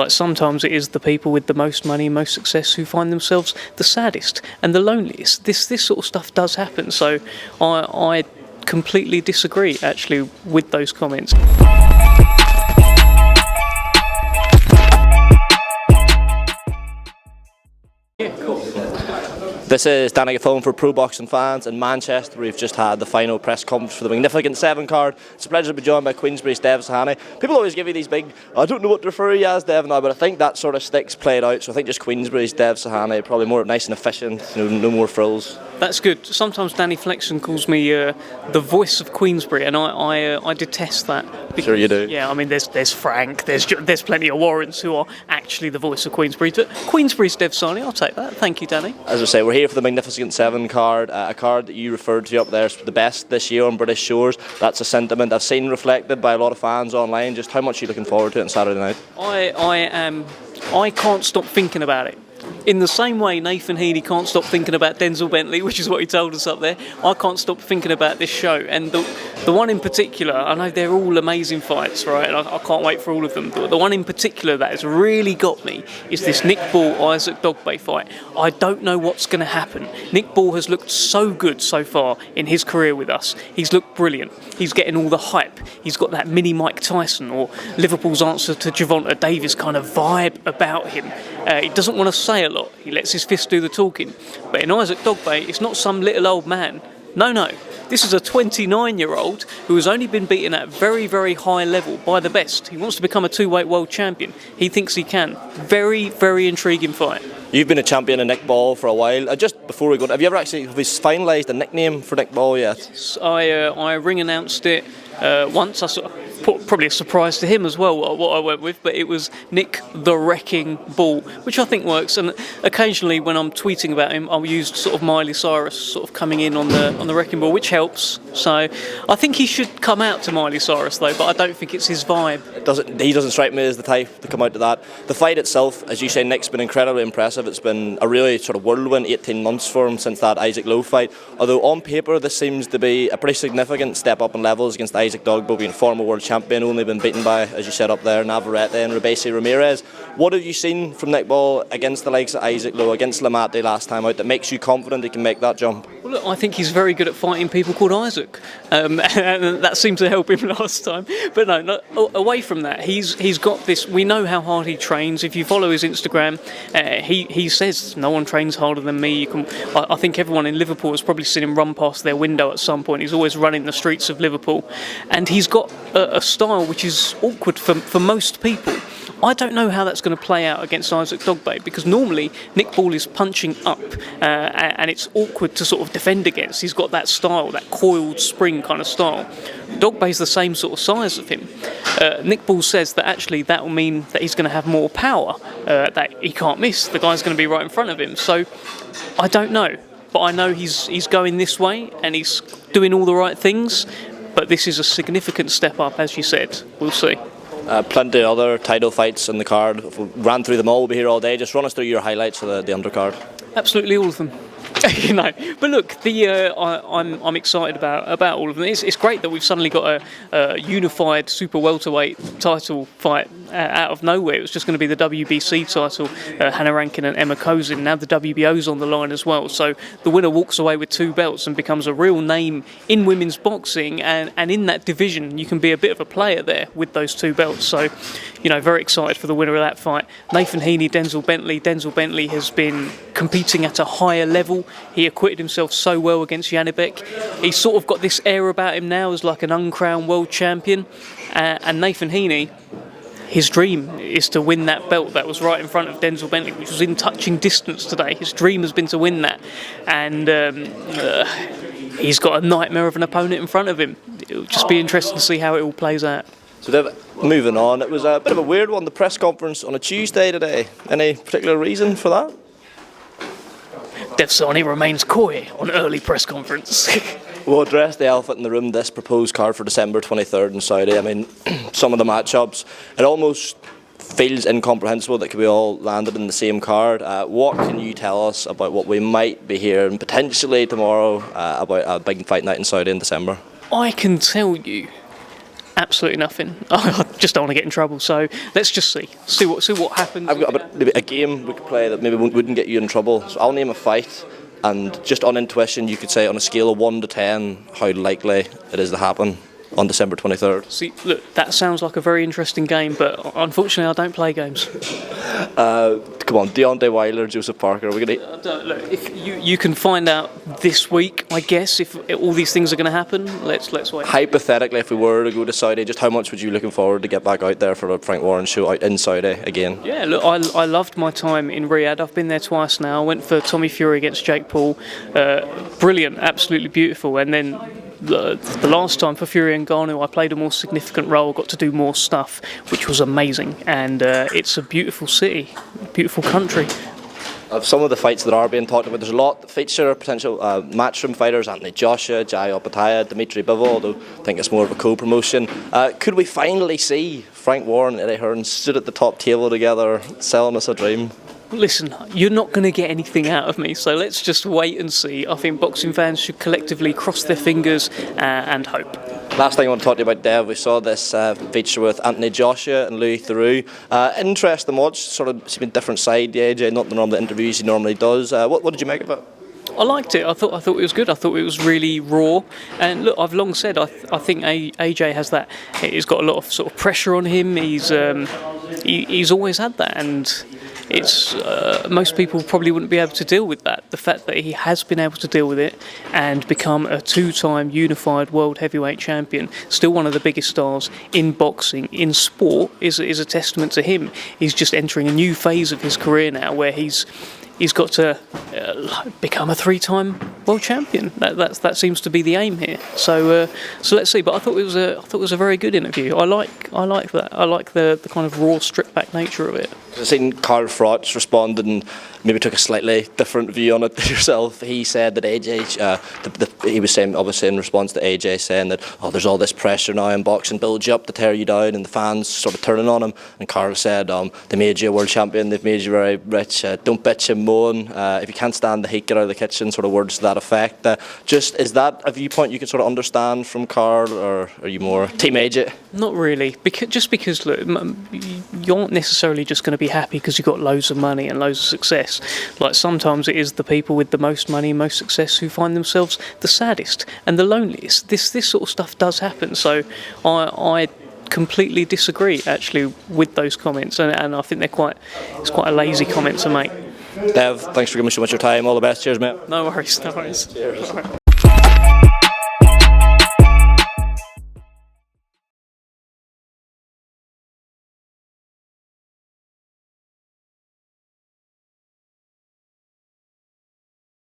Like sometimes it is the people with the most money, most success who find themselves the saddest and the loneliest. This sort of stuff does happen. So I completely disagree actually with those comments. Yeah, cool. This is Danny Gaffone for Pro Boxing Fans in Manchester. We've just had the final press conference for the Magnificent 7 card. It's a pleasure to be joined by Queensberry's Sahni. People always give you these big, I don't know what to refer you as, Dev, now, but I think that sort of sticks played out. So I think just Queensberry's Sahni, probably more nice and efficient, no more frills. That's good. Sometimes Danny Flexion calls me the voice of Queensberry, and I detest that. Because, sure you do. Yeah, I mean, there's Frank, there's plenty of Warrants who are actually the voice of Queensberry. But Queensberry's Sahni, I'll take that. Thank you, Danny. As I say, we're here for the Magnificent 7 card, a card that you referred to up there as the best this year on British shores. That's a sentiment I've seen reflected by a lot of fans online. Just how much are you looking forward to it on Saturday night? I can't stop thinking about it. In the same way Nathan Heaney can't stop thinking about Denzel Bentley, which is what he told us up there, I can't stop thinking about this show. And the one in particular, I know they're all amazing fights, right? And I can't wait for all of them. But the one in particular that has really got me is this Nick Ball-Isaac Dogboe fight. I don't know what's going to happen. Nick Ball has looked so good so far in his career with us. He's looked brilliant. He's getting all the hype. He's got that mini Mike Tyson or Liverpool's answer to Gervonta Davis kind of vibe about him. He doesn't want to say a lot. He lets his fists do the talking. But in Isaac Dogboe, it's not some little old man. No. This is a 29-year-old who has only been beaten at very, very high level by the best. He wants to become a two-weight world champion. He thinks he can. Very, very intriguing fight. You've been a champion of Nick Ball for a while. Just before we go, have you ever actually finalised a nickname for Nick Ball yet? I ring announced it once. Probably a surprise to him as well what I went with, but it was Nick the Wrecking Ball, which I think works. And occasionally when I'm tweeting about him, I'll use sort of Miley Cyrus sort of coming in on the Wrecking Ball, which helps. So I think he should come out to Miley Cyrus though, but I don't think it's his vibe. He doesn't strike me as the type to come out to that. The fight itself, as you say, Nick's been incredibly impressive. It's been a really sort of whirlwind 18 months for him since that Isaac Lowe fight. Although on paper this seems to be a pretty significant step up in levels against Isaac Dogboe, being former world champion, only been beaten by, as you said up there, Navarrete and Rebesi Ramirez. What have you seen from Nick Ball against the likes of Isaac Lowe, against Lamate last time out, that makes you confident he can make that jump? Well, look, I think he's very good at fighting people called Isaac, and that seemed to help him last time. But no, away from that, he's got this. We know how hard he trains. If you follow his Instagram, he says no one trains harder than me. I think everyone in Liverpool has probably seen him run past their window at some point. He's always running the streets of Liverpool, and he's got a style which is awkward for most people. I don't know how that's going to play out against Isaac Dogboe, because normally Nick Ball is punching up and it's awkward to sort of defend against. He's got that style, that coiled spring kind of style. Dogboe's the same sort of size of him. Nick Ball says that actually that will mean that he's going to have more power, that he can't miss. The guy's going to be right in front of him. So I don't know, but I know he's going this way and he's doing all the right things. But this is a significant step up, as you said. We'll see. Plenty of other title fights in the card. If we ran through them all, we'll be here all day. Just run us through your highlights of the undercard. Absolutely all of them. But look, I'm excited about all of them. It's great that we've suddenly got a unified super welterweight title fight out of nowhere. It was just going to be the WBC title, Hannah Rankin and Emma Kozin. Now the WBO's on the line as well. So the winner walks away with 2 belts and becomes a real name in women's boxing. And in that division, you can be a bit of a player there with those 2 belts. So, very excited for the winner of that fight. Nathan Heaney, Denzel Bentley. Denzel Bentley has been competing at a higher level. He acquitted himself so well against Janibek. He's sort of got this air about him now as like an uncrowned world champion. And Nathan Heaney, his dream is to win that belt that was right in front of Denzel Bentley, which was in touching distance today. His dream has been to win that. And he's got a nightmare of an opponent in front of him. It'll just be interesting to see how it all plays out. So moving on, it was a bit of a weird one, the press conference on a Tuesday today. Any particular reason for that? Sahni remains coy on early press conference. We'll address the elephant in the room, this proposed card for December 23rd in Saudi. I mean, some of the matchups, it almost feels incomprehensible that could be all landed in the same card. What can you tell us about what we might be hearing potentially tomorrow about a big fight night in Saudi in December? I can tell you Absolutely nothing. I just don't want to get in trouble. So let's just see what happens. I've got maybe a game we could play that maybe wouldn't get you in trouble. So I'll name a fight, and just on intuition, you could say on a scale of 1 to 10 how likely it is to happen on December 23rd. See, look, that sounds like a very interesting game, but unfortunately, I don't play games. Come on, Deontay Wilder, Joseph Parker. We're gonna. Look, if you can find out this week, I guess, if all these things are going to happen. Let's wait. Hypothetically, if we were to go to Saudi, just how much would you looking forward to get back out there for a Frank Warren show out in Saudi again? Yeah, look, I loved my time in Riyadh. I've been there twice now. I went for Tommy Fury against Jake Paul. Brilliant, absolutely beautiful. And then the last time for Fury and Ngannou, I played a more significant role, got to do more stuff, which was amazing. And it's a beautiful city, beautiful country. Of some of the fights that are being talked about, there's a lot that feature potential matchroom fighters: Anthony Joshua, Jai Opetaia, Dimitri Bivol, although I think it's more of a co-promotion. Could we finally see Frank Warren and Eddie Hearn stood at the top table together, selling us a dream? Listen, you're not going to get anything out of me, so let's just wait and see. I think boxing fans should collectively cross their fingers and hope. Last thing I want to talk to you about, Dev, we saw this feature with Anthony Joshua and Louis Theroux. Interesting watch, sort of it's been a different side, AJ, not the normal interviews he normally does. What did you make of it? I liked it. I thought it was good. I thought it was really raw. And look, I've long said I think AJ has that. He's got a lot of sort of pressure on him. He's always had that, and it's most people probably wouldn't be able to deal with that. The fact that he has been able to deal with it and become a 2-time unified world heavyweight champion, still one of the biggest stars in boxing, in sport, is a testament to him. He's just entering a new phase of his career now, where he's got to become a 3-time world champion. That seems to be the aim here. So let's see. But I thought it was a very good interview. I like that. I like the kind of raw, stripped back nature of it. I've seen Carl Froch responded and maybe took a slightly different view on it yourself. He said that AJ, he was saying, obviously in response to AJ saying that, there's all this pressure now in boxing, builds you up to tear you down, and the fans sort of turning on him. And Carl said, they made you a world champion, they've made you very rich, don't bitch and moan, if you can't stand the heat, get out of the kitchen, sort of words to that effect. Is that a viewpoint you can sort of understand from Carl, or are you more Team AJ? Not really, because look, you aren't necessarily just going to be happy because you've got loads of money and loads of success. Like, sometimes it is the people with the most money and most success who find themselves the saddest and the loneliest. This sort of stuff does happen. So I completely disagree actually with those comments, and I think it's quite a lazy comment to make. Dev, thanks for giving me so much of your time. All the best. Cheers, mate. No worries. Cheers.